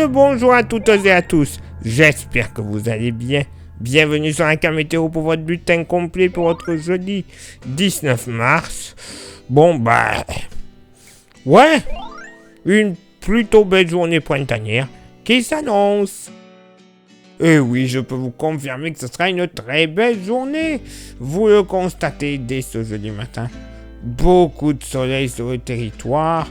le bonjour à toutes et à tous. J'espère que vous allez bien. Bienvenue sur un cas météo pour votre bulletin complet pour votre jeudi 19 mars. Ouais, une plutôt belle journée printanière qui s'annonce. Et oui, je peux vous confirmer que ce sera une très belle journée. Vous le constatez dès ce jeudi matin. Beaucoup de soleil sur le territoire,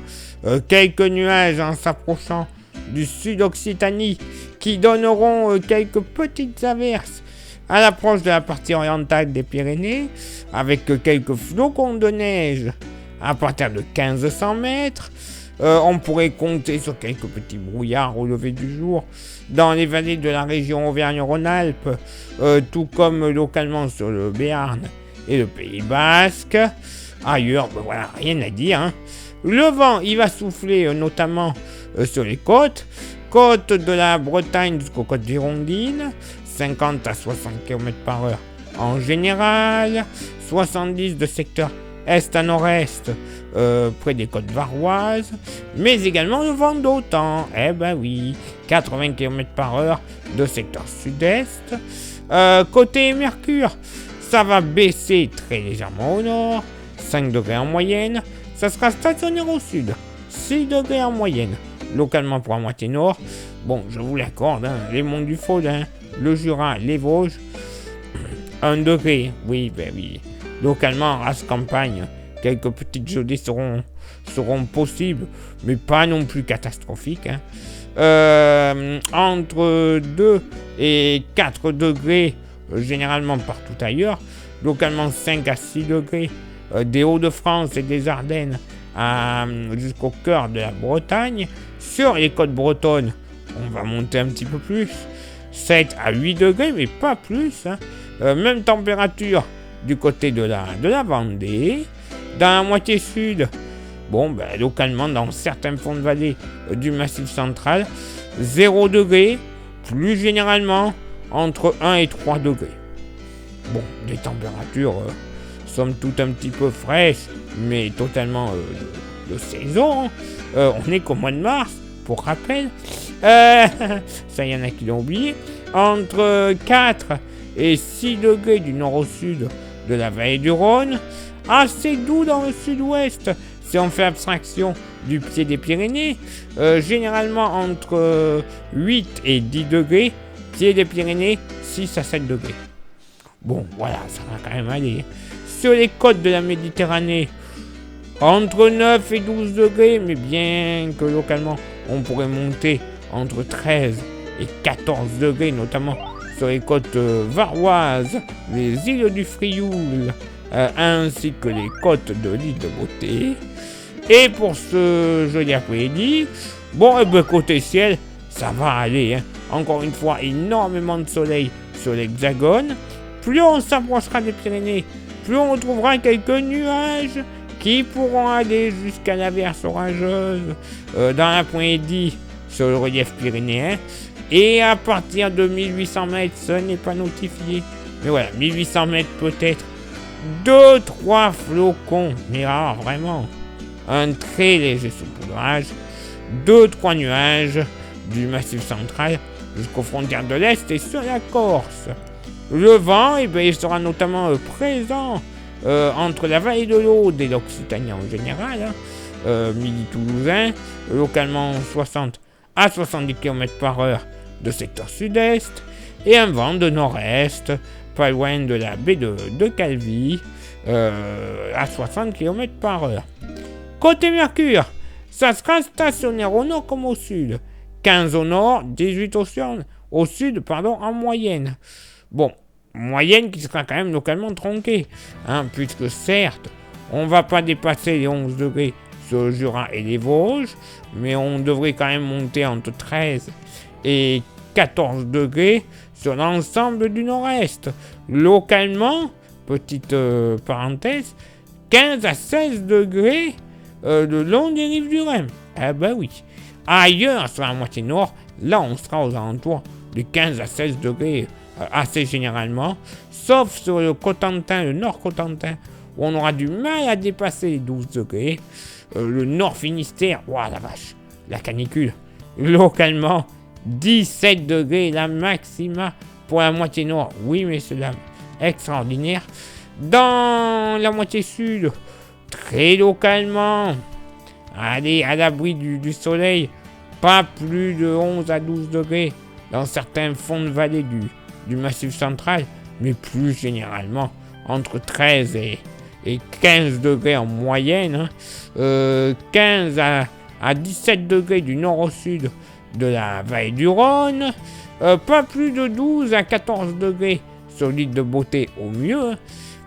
quelques nuages en s'approchant du sud-Occitanie qui donneront quelques petites averses à l'approche de la partie orientale des Pyrénées, avec quelques flocons de neige à partir de 1500 mètres. On pourrait compter sur quelques petits brouillards au lever du jour dans les vallées de la région Auvergne-Rhône-Alpes, tout comme localement sur le Béarn et le Pays Basque. Ailleurs, rien à dire, hein. Le vent, il va souffler notamment sur les côtes de la Bretagne jusqu'aux côtes girondines, 50 à 60 km/h en général, 70 de secteur est à nord-est, près des côtes varoises, mais également le vent d'OTAN, 80 km/h de secteur sud-est. Côté Mercure, ça va baisser très légèrement au nord, 5 degrés en moyenne, ça sera stationnaire au sud, 6 degrés en moyenne, localement pour la moitié nord. Bon, je vous l'accorde, les monts du Faudin, le Jura, les Vosges, 1 degré, oui, localement, race campagne, quelques petites gelées seront possibles, mais pas non plus catastrophiques, entre 2 et 4 degrés, généralement partout ailleurs, localement 5 à 6 degrés, des Hauts-de-France et des Ardennes jusqu'au cœur de la Bretagne. Sur les côtes bretonnes, on va monter un petit peu plus, 7 à 8 degrés, mais pas plus. Même température du côté de la Vendée. Dans la moitié sud, localement dans certains fonds de vallée du Massif central, 0 degrés, plus généralement entre 1 et 3 degrés. Bon, des températures somme toute un petit peu fraîches, mais totalement de saison. On est qu'au mois de mars, pour rappel. Ça, y en a qui l'ont oublié. Entre 4 et 6 degrés du nord au sud de la vallée du Rhône. Assez doux dans le sud-ouest, si on fait abstraction du pied des Pyrénées. Généralement entre 8 et 10 degrés. Pied des Pyrénées, 6 à 7 degrés. Bon, voilà, ça va quand même aller. Sur les côtes de la Méditerranée, entre 9 et 12 degrés, mais bien que localement, on pourrait monter entre 13 et 14 degrés, notamment sur les côtes varoises, les îles du Frioul, ainsi que les côtes de l'île de Beauté. Et pour ce jeudi après-midi, côté ciel, ça va aller. Encore une fois, énormément de soleil sur l'hexagone. Plus on s'approchera des Pyrénées, plus on retrouvera quelques nuages qui pourront aller jusqu'à l'averse orageuse dans l'après-midi sur le relief pyrénéen. Et à partir de 1800 mètres, ce n'est pas notifié. Mais voilà, 1800 mètres peut-être, 2-3 flocons, mais vraiment, un très léger saupoudrage, 2-3 nuages du Massif central jusqu'aux frontières de l'Est et sur la Corse. Le vent, il sera notamment présent entre la vallée de l'Aude et l'Occitanie en général, midi toulousain, localement 60 à 70 km/h de secteur sud-est, et un vent de nord-est, pas loin de la baie de Calvi, à 60 km/h. Côté Mercure, ça sera stationnaire au nord comme au sud, 15 au nord, 18 au sud, en moyenne. Bon, moyenne qui sera quand même localement tronquée, puisque certes, on ne va pas dépasser les 11 degrés sur le Jura et les Vosges, mais on devrait quand même monter entre 13 et 14 degrés sur l'ensemble du nord-est. Localement, petite parenthèse, 15 à 16 degrés le long des rives du Rhin. Oui. Ailleurs, sur la moitié nord, là, on sera aux alentours de 15 à 16 degrés assez généralement, sauf sur le Cotentin, le nord Cotentin, où on aura du mal à dépasser les 12 degrés. Le nord Finistère, la vache, la canicule. Localement, 17 degrés, la maxima pour la moitié nord. Oui, messieurs, dames, extraordinaire. Dans la moitié sud, très localement, allez, à l'abri du soleil, pas plus de 11 à 12 degrés dans certains fonds de vallée du Massif central, mais plus généralement entre 13 et 15 degrés en moyenne, 15 à 17 degrés du nord au sud de la vallée du Rhône, pas plus de 12 à 14 degrés sur l'île de Beauté au mieux.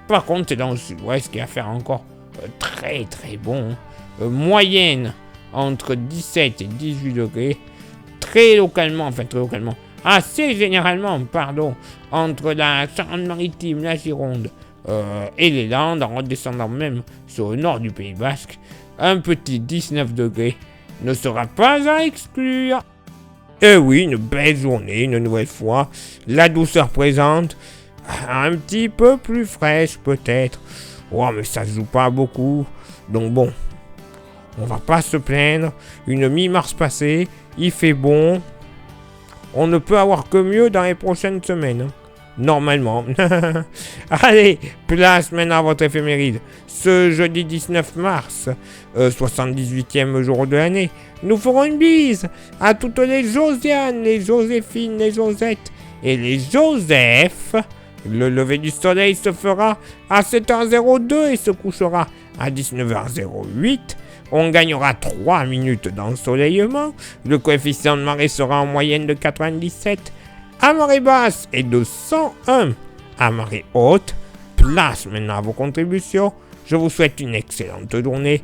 Par contre, c'est dans le sud-ouest qui va faire encore très très bon. Moyenne entre 17 et 18 degrés. Très localement, assez généralement, entre la Charente-Maritime, la Gironde et les Landes, en redescendant même sur le nord du Pays Basque, un petit 19 degrés ne sera pas à exclure. Et oui, une belle journée, une nouvelle fois, la douceur présente, un petit peu plus fraîche peut-être. Oh, mais ça se joue pas beaucoup, donc bon, on va pas se plaindre. Une mi-mars passée, il fait bon. On ne peut avoir que mieux dans les prochaines semaines. Normalement. Allez, place maintenant à votre éphéméride. Ce jeudi 19 mars, 78e jour de l'année, nous ferons une bise à toutes les Josiane, les Joséphine, les Josettes et les Joseph. Le lever du soleil se fera à 7h02 et se couchera à 19h08. On gagnera 3 minutes d'ensoleillement. Le coefficient de marée sera en moyenne de 97. À marée basse et de 101 à marée haute. Place maintenant à vos contributions. Je vous souhaite une excellente journée.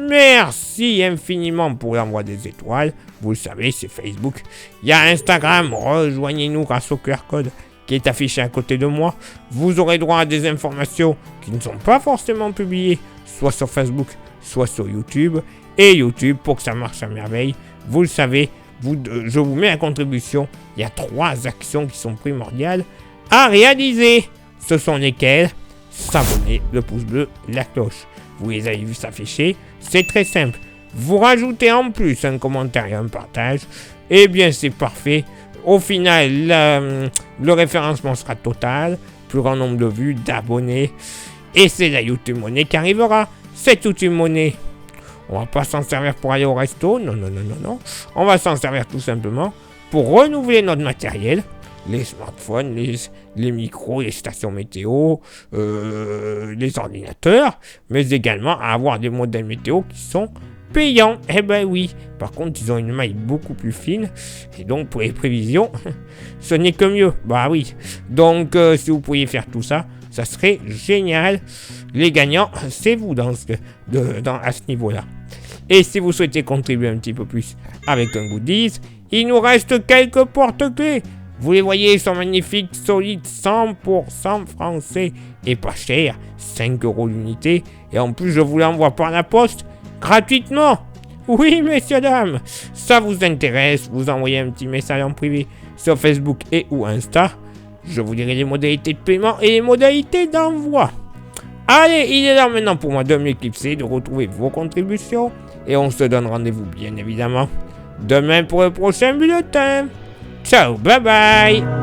Merci infiniment pour l'envoi des étoiles. Vous le savez, c'est Facebook. Il y a Instagram. Rejoignez-nous grâce au QR code qui est affiché à côté de moi. Vous aurez droit à des informations qui ne sont pas forcément publiées, soit sur Facebook, soit sur YouTube. Et YouTube, pour que ça marche à merveille, vous le savez, je vous mets à contribution. Il y a 3 actions qui sont primordiales à réaliser. Ce sont lesquelles? S'abonner, le pouce bleu, la cloche. Vous les avez vus s'afficher. C'est très simple. Vous rajoutez en plus un commentaire et un partage. Eh bien, c'est parfait. Au final, le référencement sera total. Plus grand nombre de vues, d'abonnés. Et c'est la YouTube Money qui arrivera. Cette YouTube Money, on va pas s'en servir pour aller au resto. Non. On va s'en servir tout simplement pour renouveler notre matériel. Les smartphones, les micros, les stations météo, les ordinateurs. Mais également à avoir des modèles météo qui sont payants. Eh ben oui. Par contre, ils ont une maille beaucoup plus fine. Et donc, pour les prévisions, ce n'est que mieux. Bah oui. Donc, si vous pouviez faire tout ça, ça serait génial. Les gagnants, c'est vous à ce niveau-là. Et si vous souhaitez contribuer un petit peu plus avec un goodies, il nous reste quelques porte-clés. Vous les voyez, ils sont magnifiques, solides, 100% français et pas cher, 5 € l'unité. Et en plus, je vous l'envoie par la poste gratuitement. Oui, messieurs, dames, ça vous intéresse, vous envoyez un petit message en privé sur Facebook et ou Insta. Je vous dirai les modalités de paiement et les modalités d'envoi. Allez, il est là maintenant pour moi de m'éclipser, de retrouver vos contributions. Et on se donne rendez-vous, bien évidemment, demain pour le prochain bulletin. Ciao, bye bye.